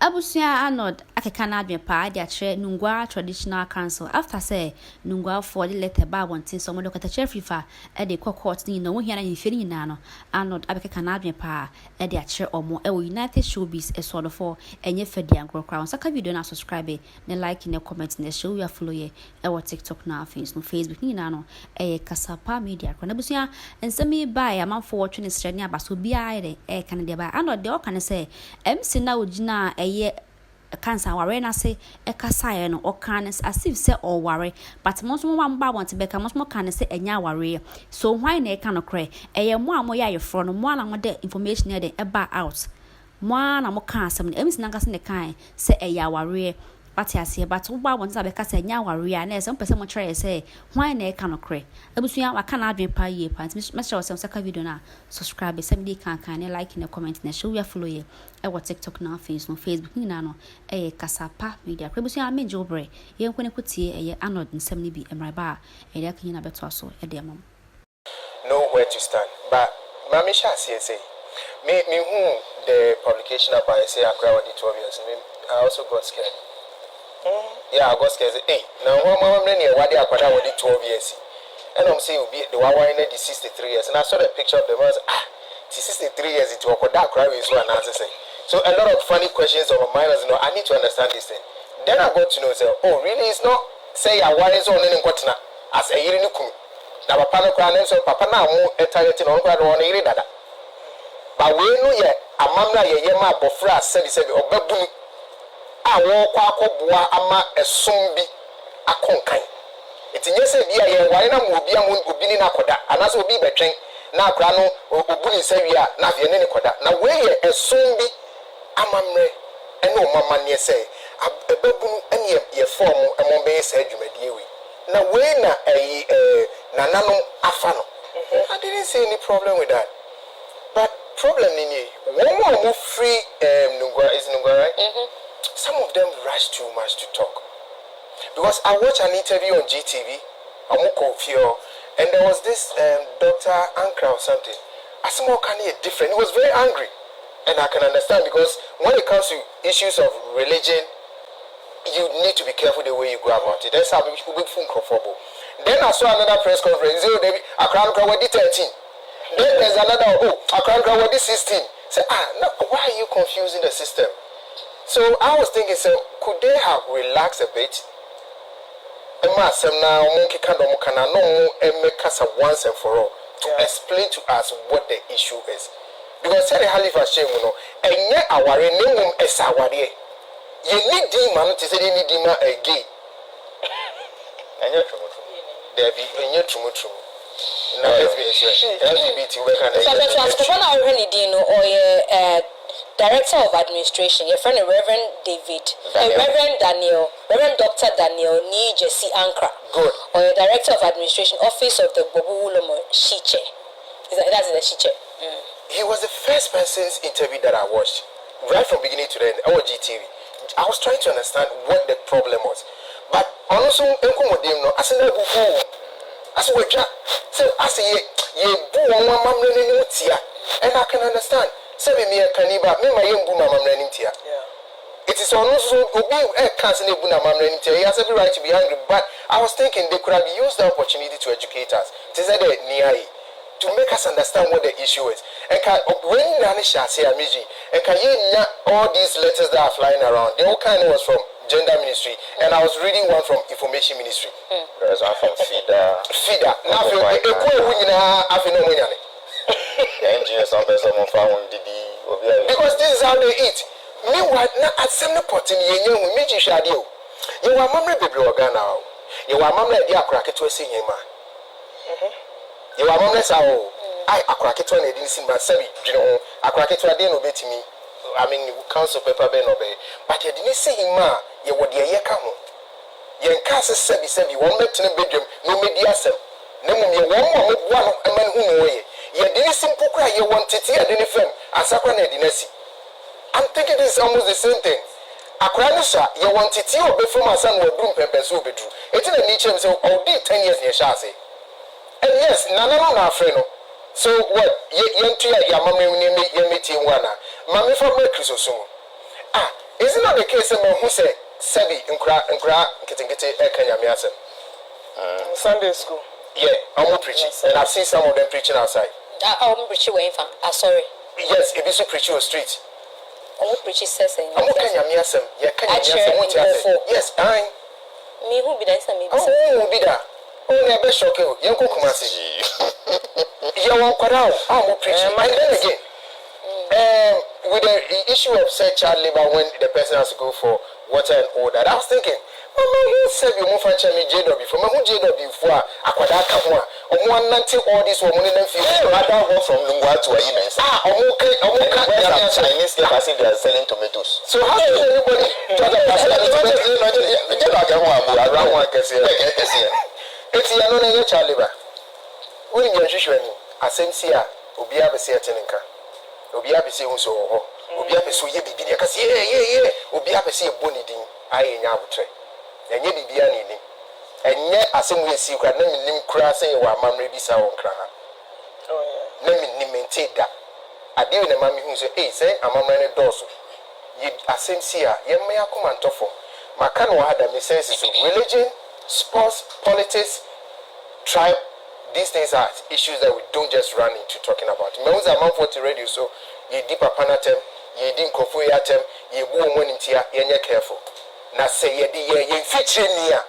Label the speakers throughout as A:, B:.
A: Abusia Arnold akekana adwen pa dia chere Nungua Traditional Council after say Nungua for the letter ba wantin so mo dokata chere fifa e de court ni no wo hia na yefiri nyina no Arnold abekekana adwen pa e dia chere omo e wo United Showbiz e so for enye fadi ankrokra on saka video na subscribe na like na comment na show ya follow ye e wo TikTok na Facebook nyina no e kasapa media kwa abusia ensemi ba ya manfo wo twene srani abaso bia e kan de ba Arnold de o kan say MC na ogina ye cancer ware na say e kasaye no o kan as if say or ware but most mo ba want be ka most mo kan say enya ware so why na e kan no kre e ye mo amoya ye fro no mo na mo de information e de e ba out mo na mo kan asem na emisi na nka se ne kan say e ya ware but as but wo ba want say be ka say enya ware na e some person mo try say why na e kan no kre abusuya wa kan adwen pa ye pa me sure say saka video na subscribe some dey kan na like na comment na show ya follow ye e wo TikTok na Facebook ni na no e kasapa media abusuya me jobre ye nkone kutie e Arnold nsem ni bi emraba e dey kan na beto aso e dey mam
B: know where to stand but mama sha say me who the publication about say akra what it 12 years I also got scared. Yeah, I got scared. Hey, now one mama many what they akra what it 12 years. And I'm saying be the one in the 63 years. And I saw the picture of the man. 63 years into a kodak cry is one answer say. So a lot of funny questions on my mind was I need to understand this thing. Then I got to know say, oh really it's not say I why is on any what as a year in kum. Now papa no cry so papa na mo eternity no cry on ire dada. But we know ye amamna ye ma bofra sabi obabunu. A wo kwa akobua ama esom bi akonkan. Iti nyese bia ye ware na mo bia mo obi ni nakoda anaso obi betwen na akra no obu ni sawia na vie ne koda na we ye esom bi amamre ene o mama ne say ebabunu ene ye form emon be say adwumadie we na we na nananom afa no. I didn't see any problem with that. But problem ni one more free Nungua is Nungua, right? Some of them rush too much to talk. Because I watched an interview on GTV, and there was this Dr. Ankra or something. Asimo Kanye different. He was very angry. And I can understand because when it comes to issues of religion, you need to be careful the way you go about it. That's how people be comfortable. Then I saw another press conference. Akra Ankra was 13. Then there's another, Akra Ankra was 16. Say, no, why are you confusing the system? So I was thinking, so could they have relaxed a bit? Once and for all to explain to us what the issue is. Because said the Halifax shame, and yet our name is our day. You need demon to say you need demon a gay. And you're true. There be in your true. Now let's be LGBT.
C: Director of Administration, your friend Reverend David, Reverend Daniel, Reverend Dr. Daniel Ni Jesse Ankra.
B: Good.
C: Or your Director of Administration, Office of the Bobu Ulomo Shiche. That's the Shiche.
B: He was the first person's interview that I watched, right from beginning to the end. Our GTV. I was trying to understand what the problem was, but also I said, and I can understand. Say me a caniba, me my young buna mamrenim tia. It is also obi canceling buna mamrenim tia. He has every right to be angry, but I was thinking they could have used the opportunity to educate us. To say that niai to make us understand what the issue is. And when Nanisha say Amiji, and can you all these letters that are flying around? The whole kind was from Gender Ministry, and I was reading one from Information Ministry.
D: There's one from FIDA.
B: Now because this is how they eat. Meanwhile, at some point in the year, we meet you. You are Mamma Baby Organa. You are Mamma Dia Cracket to a singing man. You are Mamma Sao. I crack it when I didn't see my semi. I crack it to a dinner obey me. I mean, council paper ben obey. But you didn't see him, ma. You would the year come. You and Cassis said, you won't let in a bedroom, no media cell. No, you won't one a man who know ye. You didn't simple cry, you want to tear the film as a grenade in a sea. I'm thinking this is almost the same thing. A cranisha, you want to tear before my son will bloom peppers will be true. It's in a niche, so all day 10 years near Chassis. And yes, none of our friend. So what? Young Tia, your mammy, you meet in one. Mammy for breakfast or so. Isn't the case who say Sebi nkra nkete Kenya miasem.
E: Sunday school.
B: Yeah, I'm preaching, and I've seen some of them preaching outside.
C: I'm preaching way from. Sorry.
B: Yes, if you preaching on street.
C: I'm preaching says.
B: I'm Kenya miasem. Yeah, Kenya miasem. Yes, I.
C: Me who be there? Me.
B: Oh, who be there? Oh, never shock you. You go Kumasi. You won't cut out. I'm preaching. And then again. With the issue of say child labor when the person has to go for water and all that, I was thinking, Mama, who said you move and me JW from who JW before Aquadaka one, or one nanting all this woman in them field.
D: Rather go from Nungua to a immense.
B: Okay,
D: Chinese capacity they are selling tomatoes.
B: So how does anybody talk around one can say, it's the another child labor. When you're usually, I send Sia, Ubia Bessia Teninka. Obia be say so obia be so ye bibia ka say yeah obia be say boni din aye nya abotre enye bibia ni enye asem we si kra na minim kra say wa amamre bi sa won kra ha na minim mente da ade we na mami hu so say amamre ne doso ye asem si a ye me akoma ntofo maka no ada me sense so religion, sports, politics, tribe. These things are issues that we don't just run into talking about. Means a man for the radio, so ye deep upon atem, ye didn't confu atem, ye boom one in tia, ye careful. Now say ye ye feature near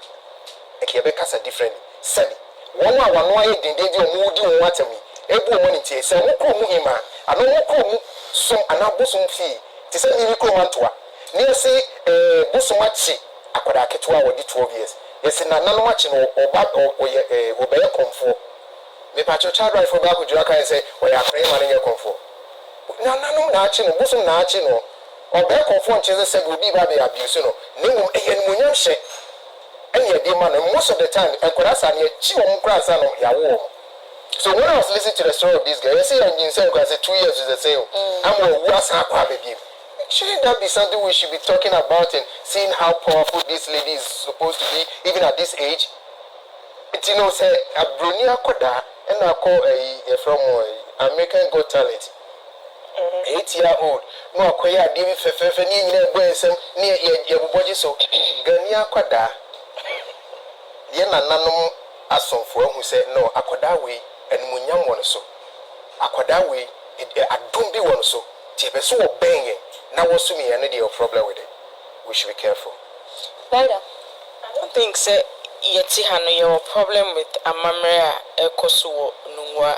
B: a Quebecas are different. Sabi, one why didn't they moody water me, a boom one in tia, say, who call him, I know who call some an abusum fee, to send me mantua. Near say, Busumachi, I could have 12 years. Yes, and none watching or bad or obey comfort. Me patch your child right for back with Jaka and say, well, I pray money your comfort. No, natching, bosom natching, or back comfort, Jesus said, will be by the abuse, no, and when you say, and your demand, and most of the time, and could ask and yet, she won't cry, son of your war. So when I was listening to the story of this guy, I say, I'm in saying, because 2 years is the same, I'm a worse baby. Shouldn't that be something we should be talking about and seeing how powerful this lady is supposed to be, even at this age? You know, say, a Brunia Koda. And I call a from American Got Talent. 8-year-old. No, Koya, David Fefe, near Benson, near your body. So, Gania Quada. Yana Nanum Asom for who said, no, Aquadawi and Munyam one so. Aquadawi, I don't be one so. Tipe so banging. Now, what's me an idea of problem with it? We should be careful.
E: I don't think so. Yeti hano your problem with amamre ekoso Nungua,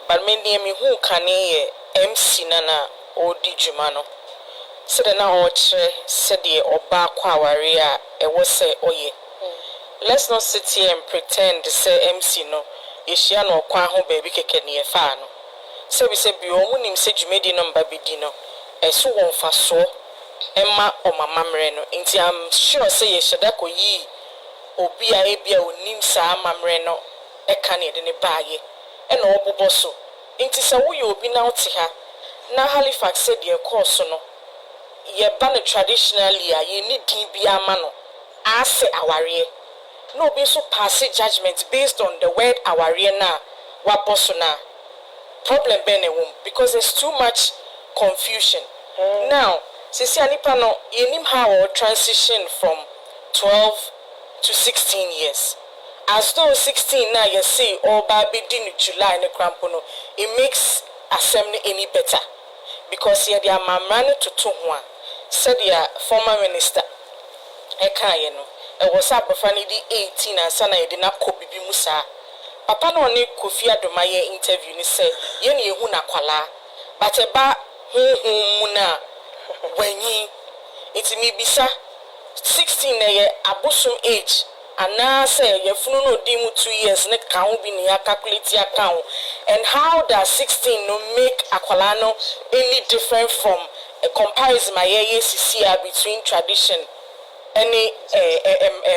E: but many me who can ye MC nana odi dwuma no said na ochre said ye oba kwawaria e wo say oye. Let's not sit here and pretend to say MC no yeshia no kwa ho baby keke ne fa no say we say bi omunim say dwumedi no mba bidi no eso won fa so emma o mamamre no nti am sure say ye sheda ko yi obi a ebia onim saa mamre no eka ne de ne baaye e na obobo so nti se wo ye obi na wote ha na Halifax said ye course no ye ba no traditionally a ye ni din bia ma no ase aware no be so pass judgment based on the word aware na wa boso na problem be ne wom because there's too much confusion. Now sisi anipa no ye nim how or transition from 12 to 16 years. As though 16 now you see or by beginning July in the crampono, it makes assembly any better. Because here they are mamrani to Tunghua, said the former minister Ekayeno. It was up of 18 and Sana did not copy Musa. Papa no ni Kofia do my interview ni say, Yeni huna kwala, but a ba muna when ye it's me bisa 16 na ye abusum age and say ye funu no dimu 2 years ne kan bi ne calculate account and how does 16 no make akwala no any different from a comparison my ye CCR between tradition any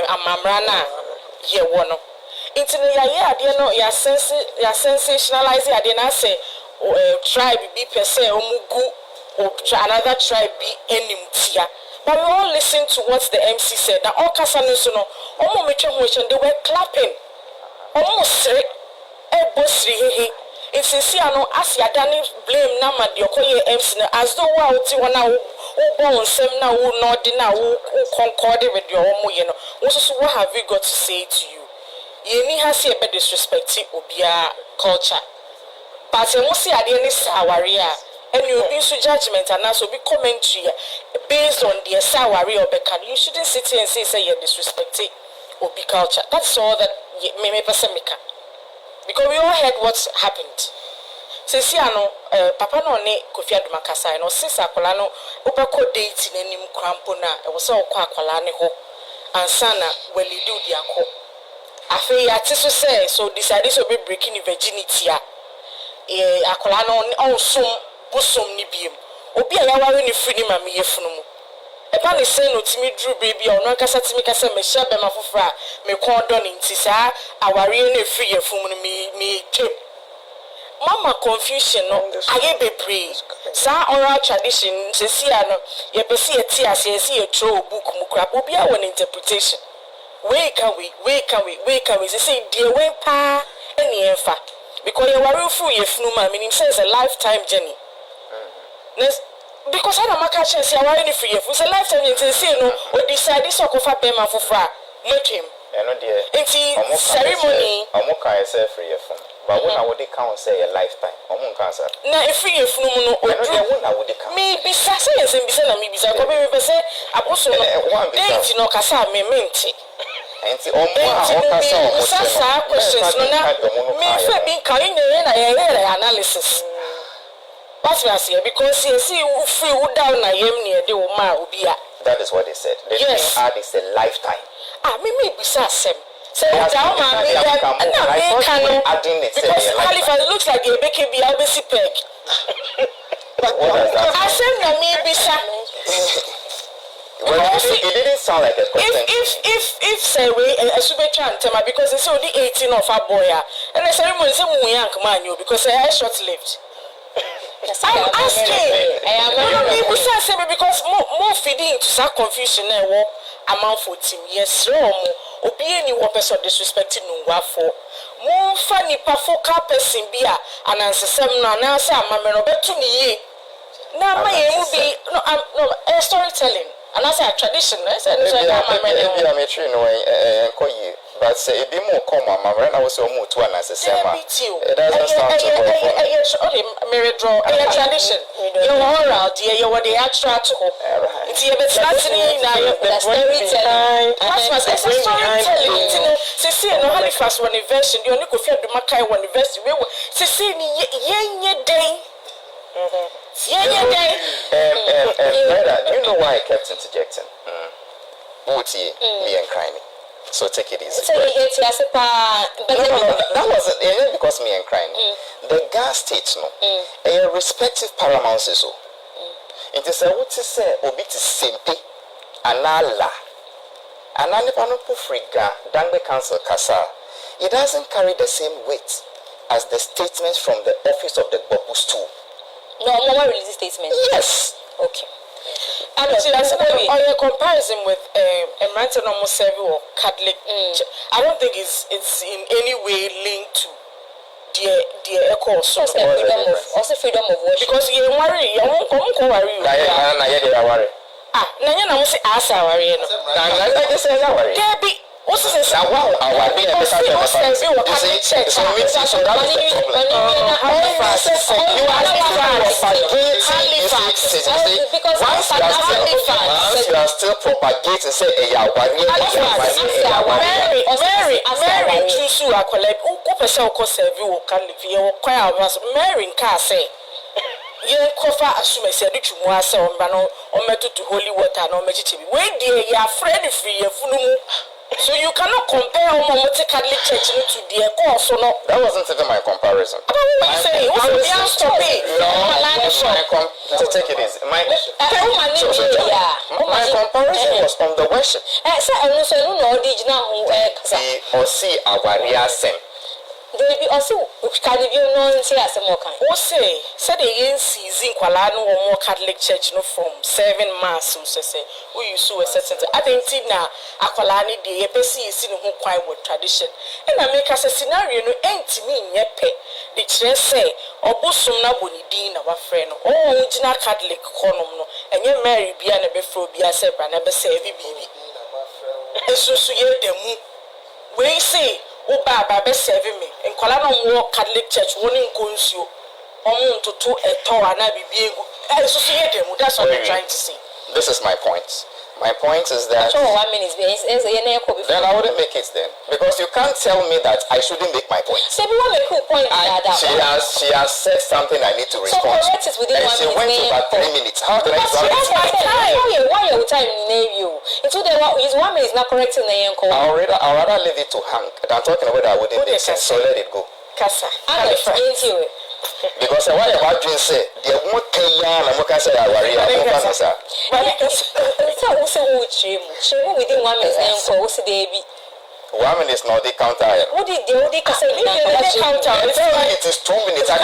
E: amamrana ye wono into the ya ade no ya sensationalize ade na say tribe be per se omugu or another tribe be enimtia. But we all listen to what the MC said. Now all Casanusono, they were clapping. Almost it's sincere no as ya dani blame nama the okoye MC as though wa uti wana born some now, not dinner, who concorded with your own, you know. Also, what have we got to say to you? You need to see a bit disrespecting Obia culture. But you must see at the end of and you'll be so judgment and also be commentary based on the salary or becan. You shouldn't sit here and say you're disrespecting Obi culture. That's all that me person because we all heard what's happened. Since Papa no ne Kofi Adumakasa no since akola no obeko date in nim krampo na e wo se okwa akola ne ho ansana walidu di akọ afi ya ti so say so decide so be breaking the virginity akola no onsom busom ni biem obi a yaware ni fini ma me yefunu mu e ba ne say no timi dru baby ono kasa timi kasa me hia be ma fofora me kon do ni nti sa aware na free yefunu me twem mama confusion no aye bebre sa oral tradition sesi ano ye pesi ye ti ase ye throw book mu kra obi a won interpretation we can we say dear we pa any enfa because you worry for your funu ma meaning say it's a lifetime journey because I don't make a chance you worry for you it's a lifetime journey say no or decide this okofa be ma fofra make him
D: no dear
E: ceremony
D: amoka yourself free from but when I would count say a lifetime omonka sir
E: na if you funu no o
D: when I would count
E: me be say na me be say ko be say aboso no date no kasa me menti
D: enti omo
E: sasa questions no na me fe bin kan na analysis what's we say because you see you feel down na yem ne de wo ma obi a
D: that is what they said they is a lifetime
E: me be say asem say down ma me because Halifax looks like a baby be albesi peg asem na me be say
D: well, it didn't sound like a question.
E: If say we a super tema because it's only 18 of a boy and I say we young man you because I short lived. I'm asking. Because more feeding to that confusion amount for team. Yes, obi any one person disrespecting Nungua for more funny focal person be and answer some no answer mamma no betu ni na my will be no storytelling. And I say a tradition, I said,
D: but say it be more common. My friend, I was almost one as a summer. It doesn't sound so
E: good. Married draw a tradition. You are out, dear, you were the extra to it's here, but that's now the storytelling. That's a storytelling. See, no Halifax one version, you only go fear the Makai one version. See, ye day.
D: Brother, you know why I kept interjecting? Me and crying. So take it easy.
C: No,
D: that wasn't because me and crying. The gas state, no, a respective paramount is so. It is a what to say, obit simple, anala, ananipanupu friga, dangle council kasa. It doesn't carry the same weight as the statements from the office of the Bobus too.
C: No, Mama release statement.
D: Yes.
C: Okay.
E: And that's a comparison with a Manton almost serving or Catholic. I don't think it's in any way linked to the echo also
C: freedom of worship.
E: Because you worry, you won't come worry. Nanya na musi asa worry no.
D: Nanya say worry.
E: Debbie, what's this?
D: Wow, our because
E: so that's the problem.
D: Once you are still propagating say
E: Mary choose you akwale uko pese uko serve wo kan live wo kwa avas Mary nka say ye kofa assume say do twumu ase o mba no o metutu holy water no mechichibi we die ya friend free ye funumu. So you cannot compare Omomote Catholic Church to the course or no.
D: That wasn't even my comparison.
E: What are you saying? What's the answer?
D: So take it easy. My comparison was on the worship. See our sem.
E: Baby, also, can you know and say as a mock? Or say, said the season Qualano or more Catholic Church no from 7 Mass, so say, we use so a certain. I think now, Aqualani, the EPC is in who quite with tradition. And I make us a scenario no ain't me yet pay. The church say, or Busum Nabuni Dean, our friend, or original Catholic Conum, and you marry be an before be a separate and never say baby. And so you demu. We say, oh, Baba, be serving me. And Colano walk Catholic Church, one in Consu, to two a tower and I be being. And so you demu. That's what I'm trying to say.
D: This is my point. My point is that
C: So 1 minute
D: then I wouldn't make it then, because you can't tell me that I shouldn't make my point.
C: So everyone make a point
D: She has said something I need to respond.
C: correct it within
D: And
C: 1
D: she
C: minute.
D: went over 3 minutes. How can I
C: That's my time. Why your time name you? Into the is 1 minute is not correcting the yanko.
D: I'll rather leave it to Hank. I'm talking about that wouldn't make sense, so let it go.
E: Casa.
C: I'm against you.
D: Because why about you say the one Kenya and Mokasa Awari,
C: So also within 1 minute yanko. What's the baby?
D: 1 minute is not the counter.
C: What did they say?
E: Counter.
D: It is 2 minutes. I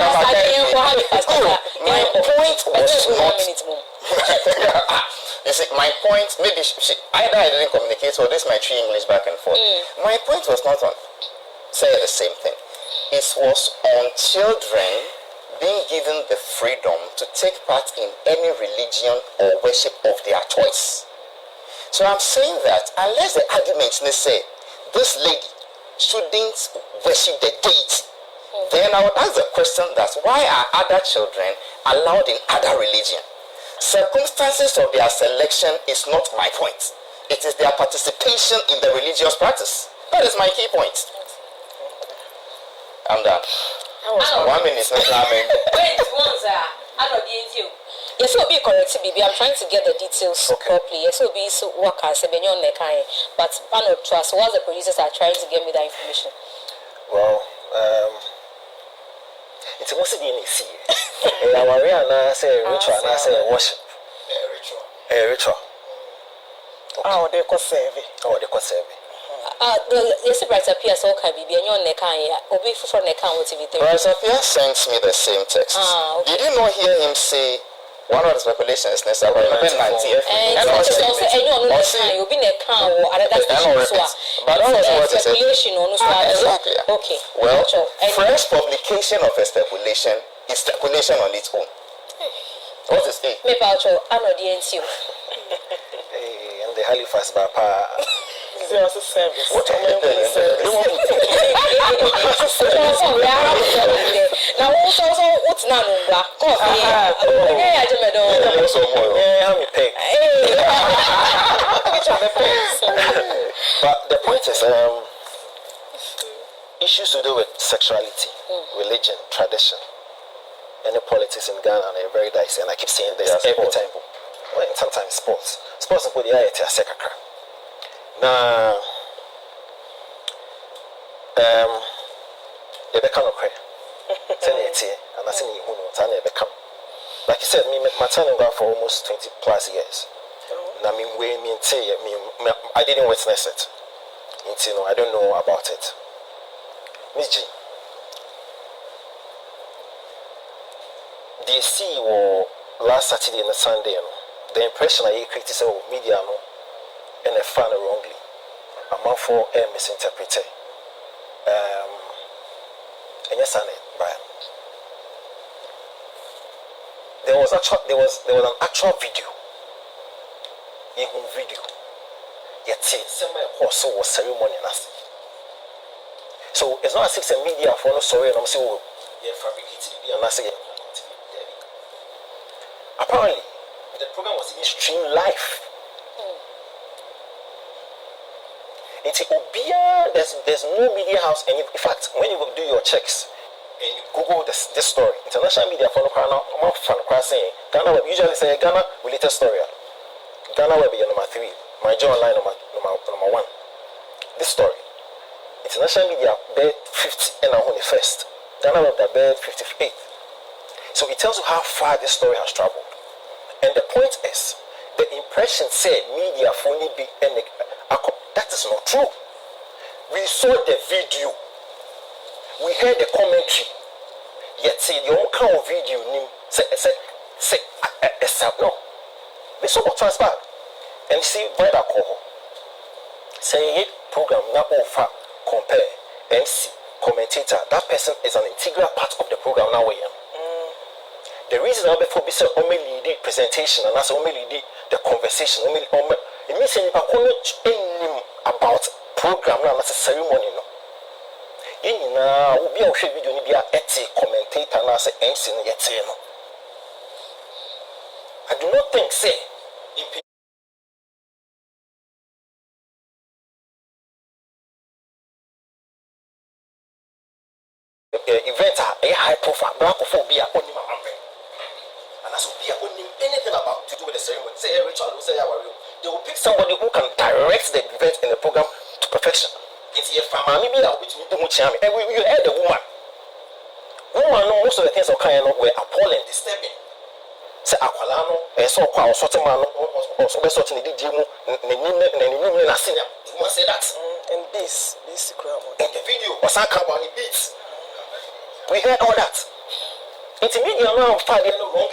D: my point was not. You see, my point, maybe either I didn't communicate or this my tree English back and forth. My point was not on say the same thing. It was on children being given the freedom to take part in any religion or worship of their choice. So I'm saying that unless the arguments they say this lady shouldn't worship the deity, then I would ask the question that why are other children allowed in other religion? Circumstances of their selection is not my point. It is their participation in the religious practice. That is my key point. I'm done. 1 minute is not coming.
C: Wait, I'm not against you. Yes, it will be correct, baby. I'm trying to get the details properly. Yes, it will be so work as a benyon nekai. But Arnold trust once the producers are trying to get me that information.
B: Well, it's mostly the NC. Our Rihanna say ritual and I say worship. A ritual.
E: Oh, they could save it.
B: Oh, they could save it.
C: Yes, Bright appears so can be benyon nekai. Or be for nekai what TV.
D: Bryce Appiah sent me the same text.
C: Okay.
D: Did you not hear him say one of the speculations is about 90
C: and also you'll be in a car or another station.
D: But also what is
C: speculation on
D: exactly.
C: Okay.
D: Well, fresh publication of a speculation is speculation on its own. What is it?
C: Maybe I'm not the NCU.
B: And the Halifax Bapa.
E: There's a service.
B: What am I doing?
C: Now, also, what's Nungua?
B: But the point is, issues to do with sexuality, religion, tradition, and the politics in Ghana are very dicey. And I keep saying this every time. Well, sometimes sports. Sports put the eye to a second. Now, they become okay. And I say, who knows, and they become. Like you said, me my time for almost 20 plus years. I mean, I didn't witness it. I don't know about it. Miss G, the see last Saturday and Sunday, the impression I created of media and I found it wrongly. I'm out for a misinterpretation. And yes, Brian. There was an actual video. Video. Yet some horse was ceremony. So it's not as if the media for no sorry and I'm saying, oh, yeah, fabricated and I say, apparently the program was even streamed live. There's no media house, and in fact, when you do your checks and you Google this story, international media for saying Ghana Web usually say Ghana related story. Ghana Web is number 3, my job online number 1. This story, international media bed 50 and only first. Ghana Web the bed 58. So it tells you how far this story has traveled. And the point is, the impression said media for only be any. That is not true. We saw the video. We heard the commentary. Yet say the own kind of video say no. We saw what transpired. And see by that call. Say it program now offer compare MC commentator. That person is an integral part of the program now. The reason I before be say only lead presentation and that's only lead the conversation. Only it means you can about program and that's a ceremony. No. In now, we be a video ni be a commentator and as a MC no yet no. I do not think say event a high profile black phobia on him and that's be anything about to do with the ceremony. Say Rachel, say they will pick somebody who can direct the event in the program to perfection. It's a family which we do and you heard the woman. Most of the things of kind were appalling, disturbing. Say Aqualano, a so called sorting man, or so sorting the DJM, and I seen him. You must say that.
E: And this crowd.
B: In the video, was I come on the beats. We heard all that. It's immediately around 5 years wrong.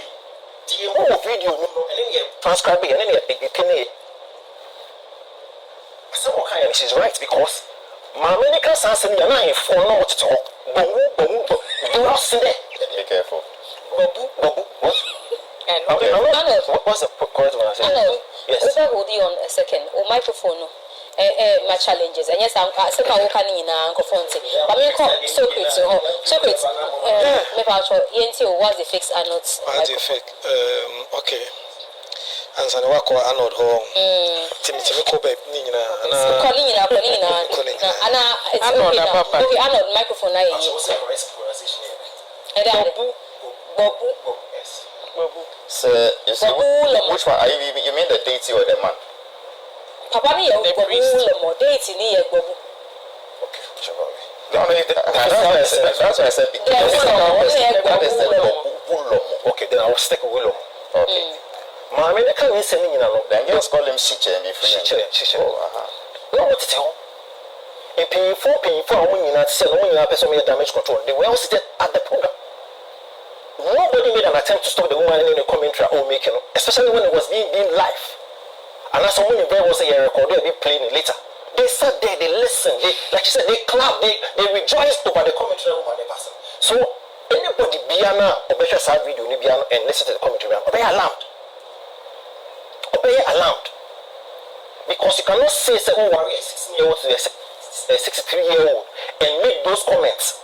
B: The whole video, and then you transcribe it, and then you can. Some kind of she's right because my medical science and you're not for not to talk. Do not see that.
D: Be careful.
B: Babu, what?
C: And
B: what's the correct one I said? Yes.
C: Hold you on a second. O microphone no. My challenges. And yes, I'm saying I can in a microphone. But me call secrets. Secrets. Me about your what's the fix and not.
F: What's the fix? Okay. And so I call Arnold home. Timmy Kobe, Nina.
C: Calling. Okay, Arnold, microphone. Babu.
B: Yes.
D: So, you see, which one? You mean the deity or the man?
C: Papa, me, Babu, deity, near Babu.
B: Okay, sure.
D: That's what I said. That is the Babu.
B: Okay, then I'll stick with Willow.
D: Okay.
B: My medical is sending in a lot.
D: Then just call him Shiche.
B: Shiche. No, what to tell? In paying for when you're not selling, when you have some damage control, they were all seated at the program. Nobody made an attempt to stop the woman in the commentary or making, especially when it was being live. And as someone in there was a record, they'll be playing it later. They sat there, they listened, like you said, they clapped, they rejoiced over the commentary over the person. So anybody Biana or better side video and listen to the commentary, they are alarmed. Obey alarmed. Because you cannot say, oh, warrior 16-year-old to a 63-year-old and make those comments.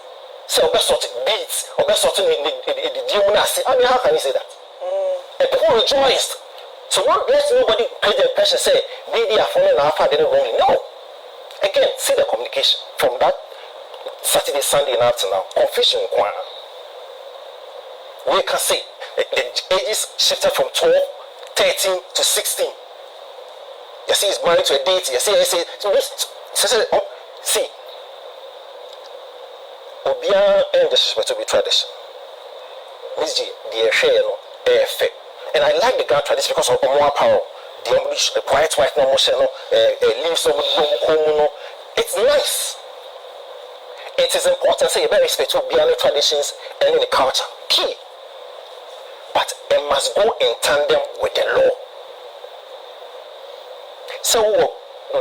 B: Say, oh, best sort of beats, or best sort of the demon. I mean, how can you say that? And people rejoiced. So not let nobody create the impression, say, maybe are following after they don't wrongly. No. Again, see the communication from that Saturday, Sunday night to now. Confusion. We can see the ages shifted from 12, 13 to 16. You see, he's married to a deity. You see, see. Obia and the to be tradition. Miss G, the share no effect. And I like the grand tradition because of more power. The quiet white no motion, leaves of no. It's nice. It is important to say very respectful beyond the traditions and in the culture. Key. But it must go in tandem with the law. So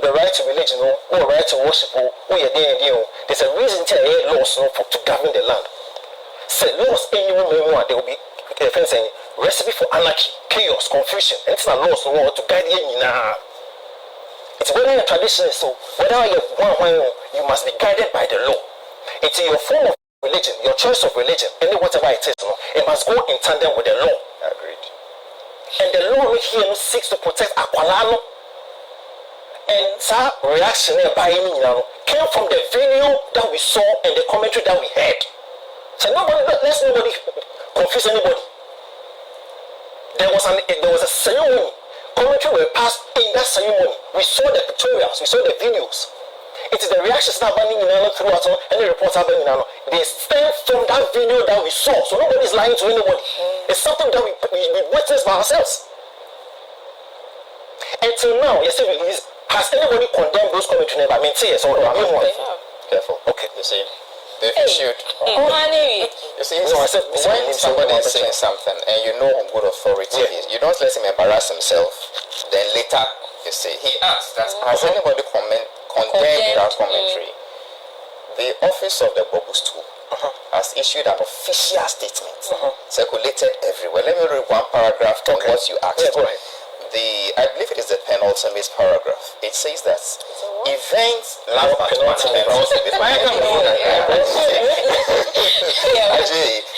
B: the right to religion or the right to worship or there's a reason to have laws to govern the land. So laws anywhere there will be recipe for anarchy, chaos, confusion, and it's not laws to guide you now. It's whether your tradition is so, whether you you must be guided by the law. It's your form of religion, your choice of religion, and whatever it is, it must go in tandem with the law.
D: Agreed.
B: And the law here seeks to protect Aqualano. And that reaction by me came from the video that we saw and the commentary that we heard. So let's nobody confuse anybody. There was a ceremony. Commentary were passed in that ceremony. We saw the pictorials, we saw the videos. It is the reactions that are banning throughout and the reports are banning. They stem from that video that we saw. So nobody is lying to anybody. It's something that we witnessed by ourselves. Until now, you see, has anybody condemned those commentary? I mean, say yes or no.
D: Careful.
B: Okay.
D: You see, they should. You see,
B: no, I said,
D: when somebody is saying something and you know on good authority, you don't let him embarrass himself. Then later, you say, he asks, has anybody condemned that commentary? The office of the Bobu stool has issued an official statement circulated everywhere. Let me read one paragraph from what you asked.
F: Yeah, go ahead.
D: I believe it is the penultimate paragraph. It says that events last but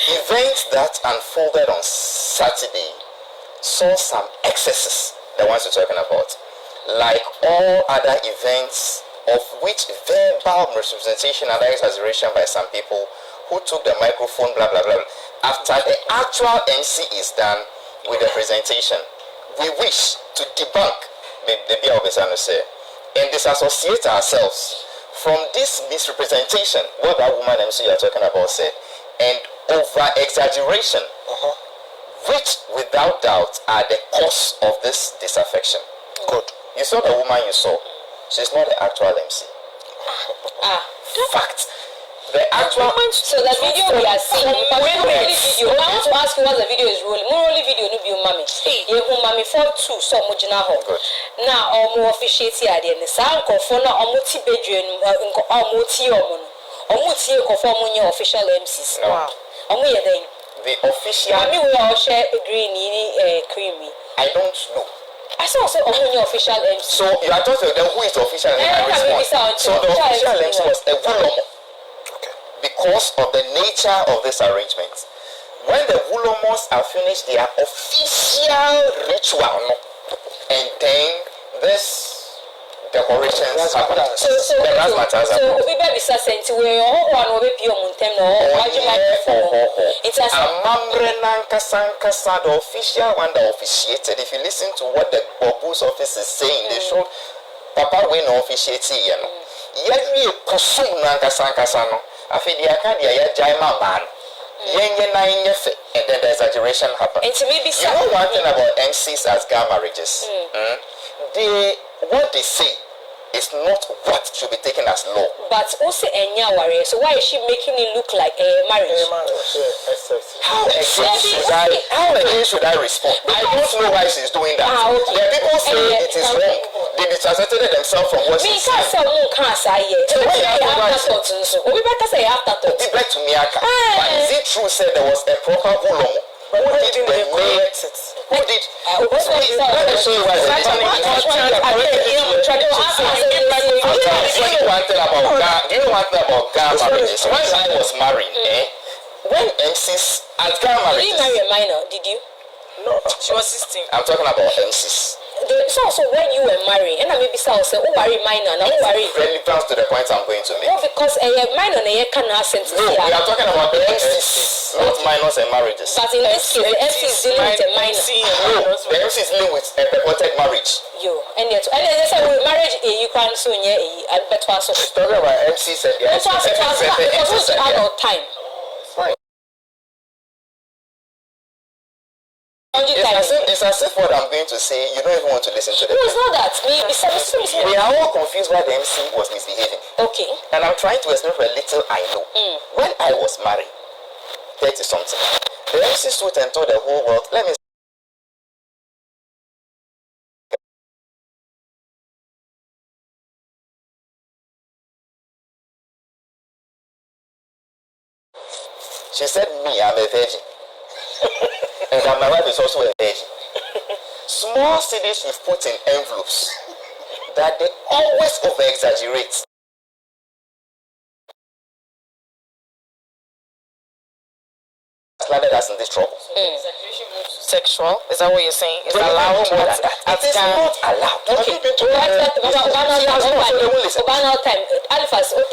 D: events that unfolded on Saturday saw some excesses, the ones we're talking about, like all other events of which verbal misrepresentation and exaggeration by some people who took the microphone, blah blah blah. After the actual MC is done with the presentation, we wish to debunk and disassociate ourselves from this misrepresentation, what that woman MC you are talking about said, and over exaggeration, which without doubt are the cause of this disaffection. Good. You saw the woman you saw. She's not the actual MC. Fact. The actual.
C: So the video we are seeing, video. I want to ask you what the video is rolling. More rolling video, no be mommy. You who mommy for two, so much now. Now, more officiate here. The sound for now, omuti bedroom, omuti conform your official MCs. Wow.
D: The official.
C: I mean, we all share green, creamy.
D: I don't know.
C: I saw also your official MC.
D: So you are talking about who is the official MC? So the official MC was a Wulomo. Because of the nature of this arrangement. When the Wulomos are finished their official ritual, and then this decorations happen. So we be sent to where one will be on them no it's a the official one that officiated. If you listen to what the Bobu's office is saying, they showed Papa when officiating, you know. Yet pursue Nankasankasano. I feel the Acadia Jaima man. And then the exaggeration happens. You know one thing about MCs as gay marriages? What they say is not what should be taken as law.
C: But also warrior. So why is she making it look like a marriage?
D: How again should I respond? I don't know why she's doing that. There are people saying it is wrong. They disassociated themselves from what she said. So but is it true said there was a proper Wulomo? Who did the mayor? Who did? Let me show you what it is. Do you know one thing about gay marriages? When I was married, when MCs at gay marriages.
C: Did you marry a minor? Did you?
E: No, she was 16.
D: I'm talking about MCs.
C: So when you were married, and I maybe say, oh, marry minor, now worry.
D: Relevant to the point I'm going to make.
C: No, because a minor can have sense.
D: No, we are talking about the MCs, not minors and marriages.
C: But in this case, the MC is dealing with a minor.
D: No, the MC is dealing with a purported marriage.
C: And they say with marriage, you can soon a better also.
D: Talking about MCs and the
C: because we have our time.
D: It's as if what I'm going to say, you don't even want to listen to the.
C: No, it's not that.
D: We are all confused why the MC was misbehaving.
C: Okay.
D: And I'm trying to explain for a little I know. When I was married, 30 something, the MC stood and told the whole world, let me. She said, me, I'm a virgin. And my wife is also a virgin. Small cities we've put in envelopes that they always over-exaggerate. Landed us in this trouble.
E: Sexual? Is that what you're saying? It's
D: allowed more than that. It is not allowed. Okay.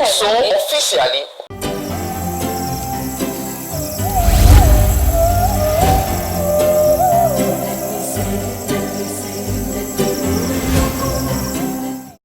D: So officially,